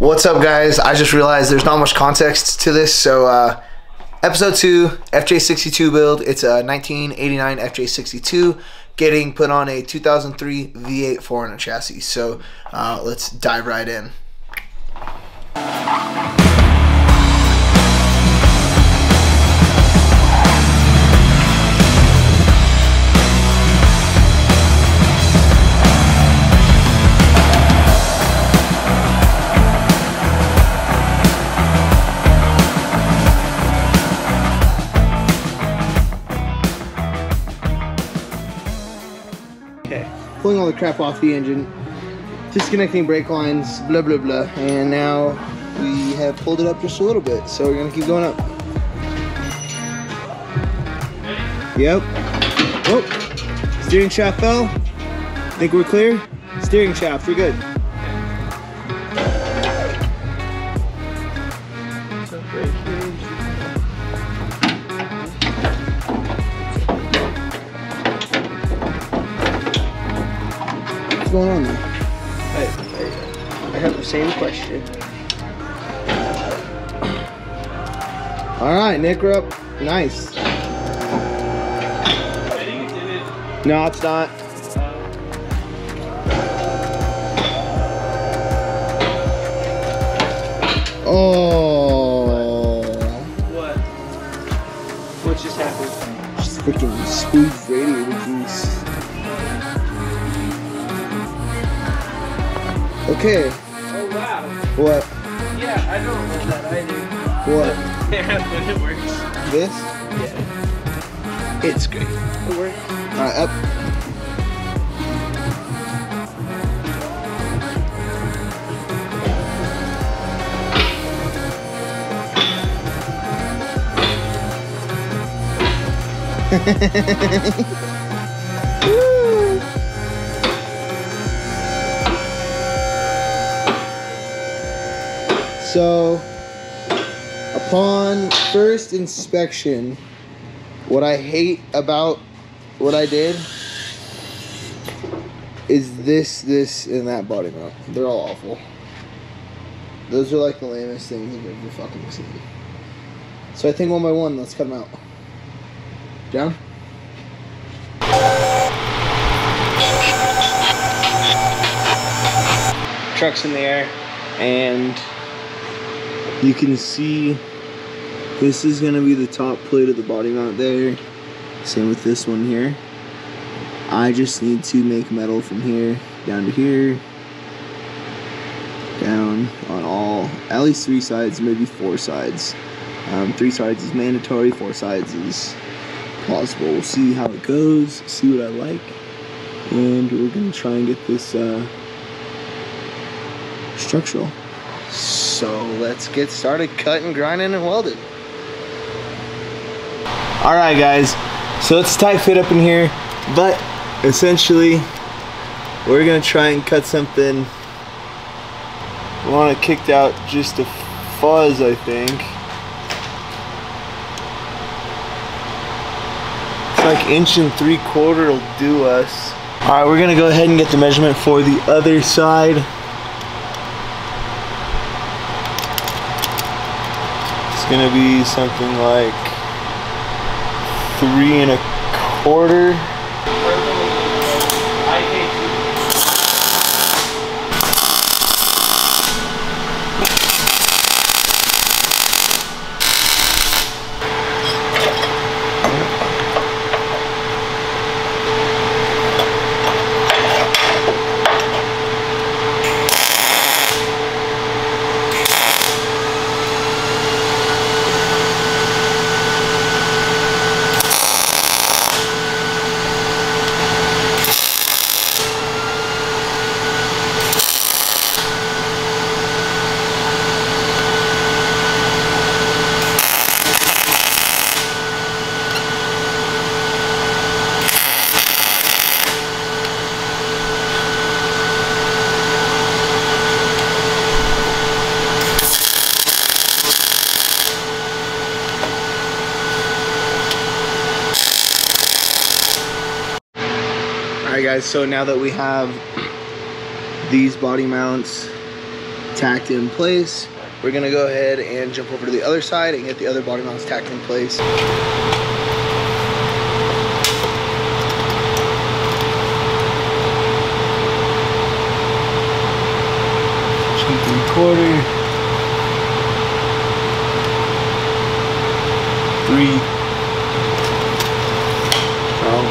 What's up, guys? I just realized there's not much context to this, so episode 2 FJ62 build. It's a 1989 FJ62 getting put on a 2003 V8 400 chassis. So let's dive right in. Pulling all the crap off the engine, disconnecting brake lines, blah blah blah, and now we have pulled it up just a little bit, so we're gonna keep going up. Yep. Oh, steering shaft fell. Think we're clear? Steering shaft, we're good. What's going on there? I have the same question. Alright, Nick, we're up. Nice. No, it's not. Oh. What? What just happened? Just freaking squeezed radiator juice. Okay. Oh wow. What? Yeah, I don't know that either. What? When it works. This? Yeah. It's great. It works. Alright, up. Woo. So, upon first inspection, what I hate about what I did is this, and that body mount. They're all awful. Those are like the lamest things I've ever fucking seen. So I think one by one, let's cut them out. Down? Truck's in the air, and You can see this is going to be the top plate of the body mount there. Same with this one here. I just need to make metal from here down to here. Down on all, at least 3 sides, maybe 4 sides. 3 sides is mandatory, 4 sides is possible. We'll see how it goes, see what I like. And we're going to try and get this structural. So let's get started cutting, grinding, and welding. Alright guys, so it's tight fit up in here, but essentially we're gonna try and cut something. We want it kicked out just a fuzz, I think. It's like 1 3/4 will do us. Alright, we're gonna go ahead and get the measurement for the other side. It's gonna be something like 3 1/4. Alright guys, so now that we have these body mounts tacked in place. We're gonna go ahead and jump over to the other side and get the other body mounts tacked in place. Quarter, 3, strong.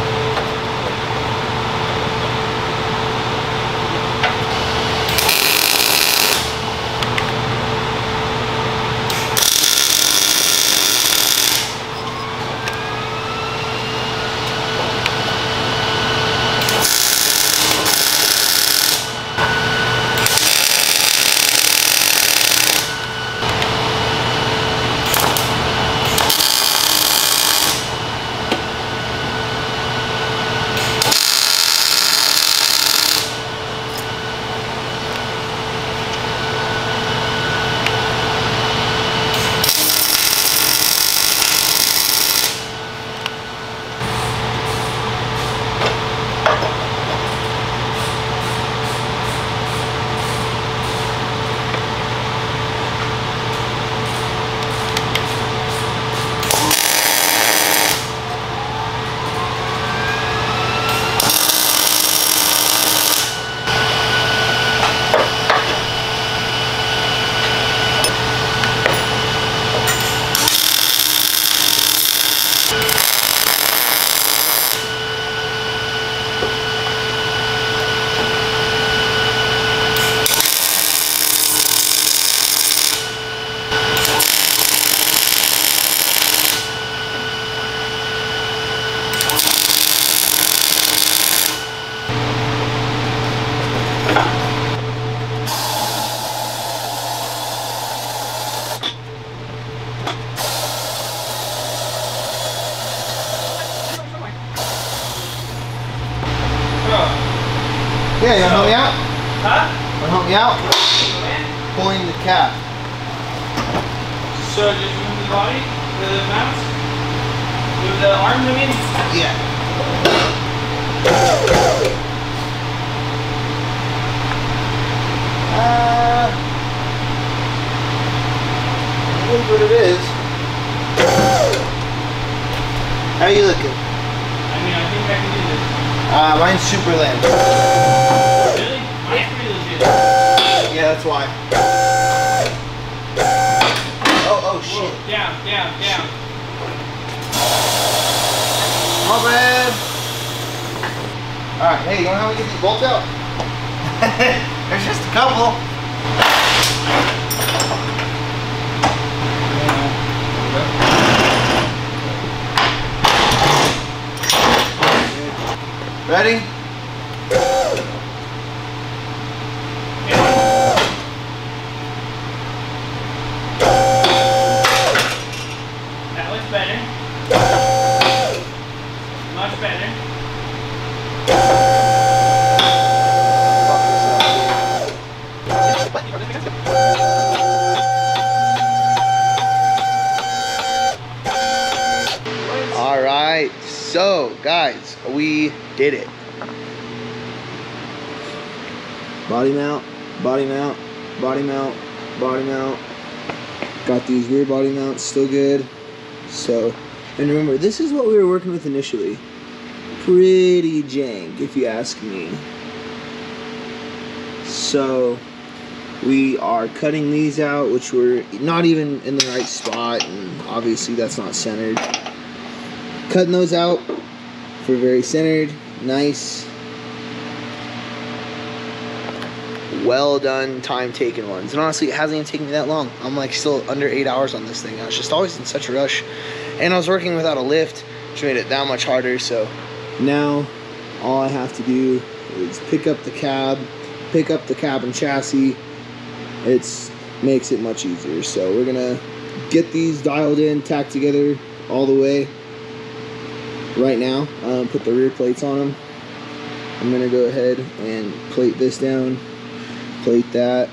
Yeah, you wanna help me out? Huh? Wanna help me out? Pulling the cap. So just move the body, the mounts, move the arms, I mean? Yeah. It is what it is. How you looking? I mean, I think I can do this. Mine's super limb. Really? Mine's pretty legit. Yeah, that's why. Oh shit. Whoa. Down. My bad. Alright, hey, you wanna help me get these bolts out? There's just a couple. Ready? That looks better. Much better. Alright, so guys, we did it. Body mount, body mount, body mount, body mount. Got these rear body mounts still good. So, and remember, this is what we were working with initially. Pretty jank, if you ask me. So, we are cutting these out, which were not even in the right spot, and obviously that's not centered. Cutting those out for very centered, nice, well done, time taken ones. And honestly, it hasn't even taken me that long. I'm like still under 8 hours on this thing. I was just always in such a rush, and I was working without a lift, which made it that much harder. So now all I have to do is pick up the cab and chassis. It makes it much easier. So we're gonna get these dialed in, tacked together all the way right now. Put the rear plates on them. I'm gonna go ahead and plate this down, plate that,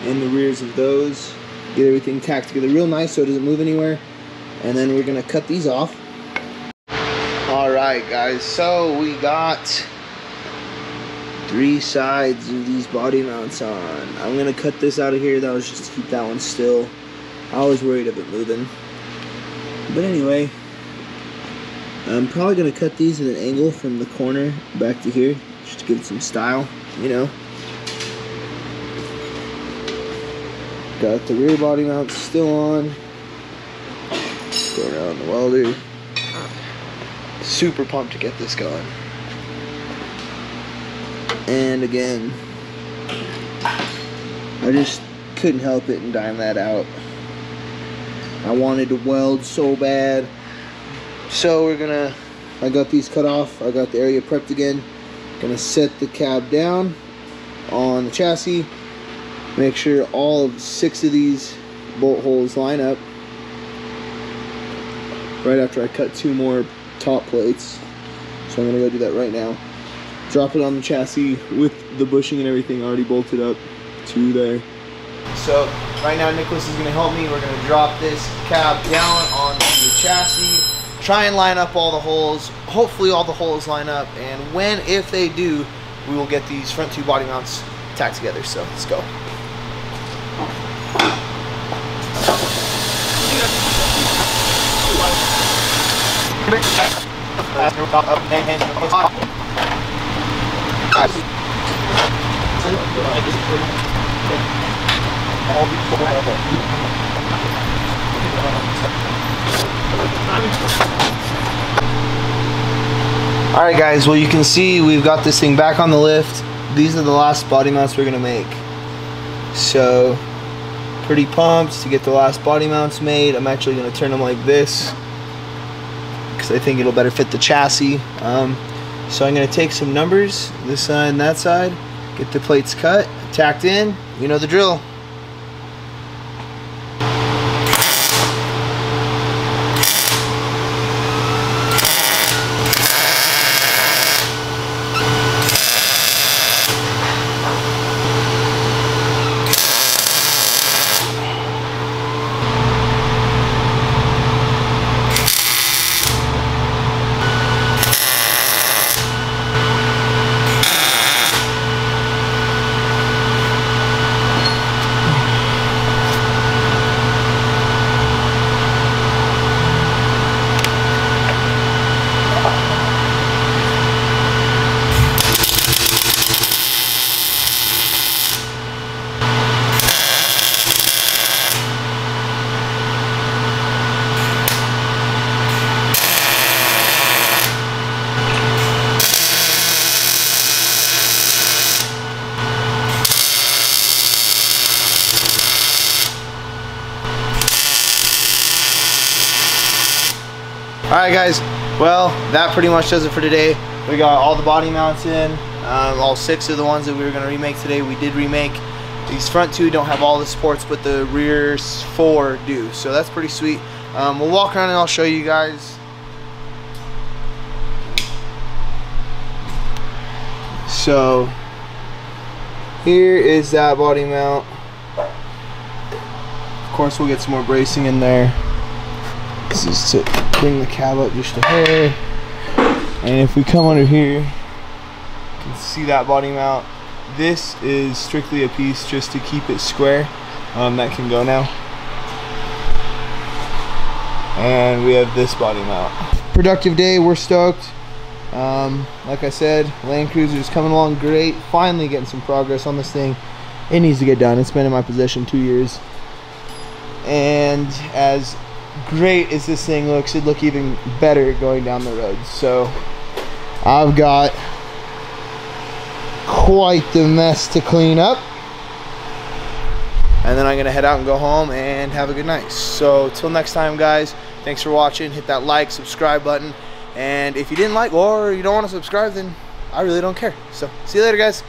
and the rears of those. Get everything tacked together real nice so it doesn't move anywhere. And then we're gonna cut these off. All right, guys, so we got 3 sides of these body mounts on. I'm gonna cut this out of here. That was just to keep that one still. I was worried of it moving. But anyway, I'm probably gonna cut these at an angle from the corner back to here, just to give it some style, you know. Got the rear body mounts still on. Go around the welder. Super pumped to get this going. And again, I just couldn't help it and dime that out. I wanted to weld so bad. So I got these cut off. I got the area prepped again. Gonna set the cab down on the chassis. Make sure all of 6 of these bolt holes line up. Right after I cut 2 more top plates. So I'm gonna go do that right now. Drop it on the chassis with the bushing and everything already bolted up to there. So right now Nicholas is gonna help me. We're gonna drop this cab down onto the chassis. Try and line up all the holes. Hopefully all the holes line up. And if they do, we will get these front 2 body mounts tacked together. So let's go. Alright guys, well you can see we've got this thing back on the lift. These are the last body mounts we're going to make. So, pretty pumped to get the last body mounts made. I'm actually going to turn them like this because I think it'll better fit the chassis. So I'm going to take some numbers, this side and that side, get the plates cut, tacked in, you know the drill. Alright guys, well that pretty much does it for today. We got all the body mounts in, all 6 of the ones that we were going to remake today. We did remake. These front 2 don't have all the supports, but the rear 4 do, so that's pretty sweet. We'll walk around and I'll show you guys. So here is that body mount. Of course we'll get some more bracing in there. This is to bring the cab up just a hair. And if we come under here, you can see that body mount. This is strictly a piece just to keep it square. That can go now. And we have this body mount. Productive day, we're stoked. Like I said, Land Cruiser is coming along great. Finally getting some progress on this thing. It needs to get done. It's been in my possession 2 years. And as great as this thing looks, it'd look even better going down the road. So I've got quite the mess to clean up, and then I'm gonna head out and go home and have a good night. So till next time guys, thanks for watching. Hit that like, subscribe button, and if you didn't like or you don't want to subscribe, then I really don't care. So see you later guys.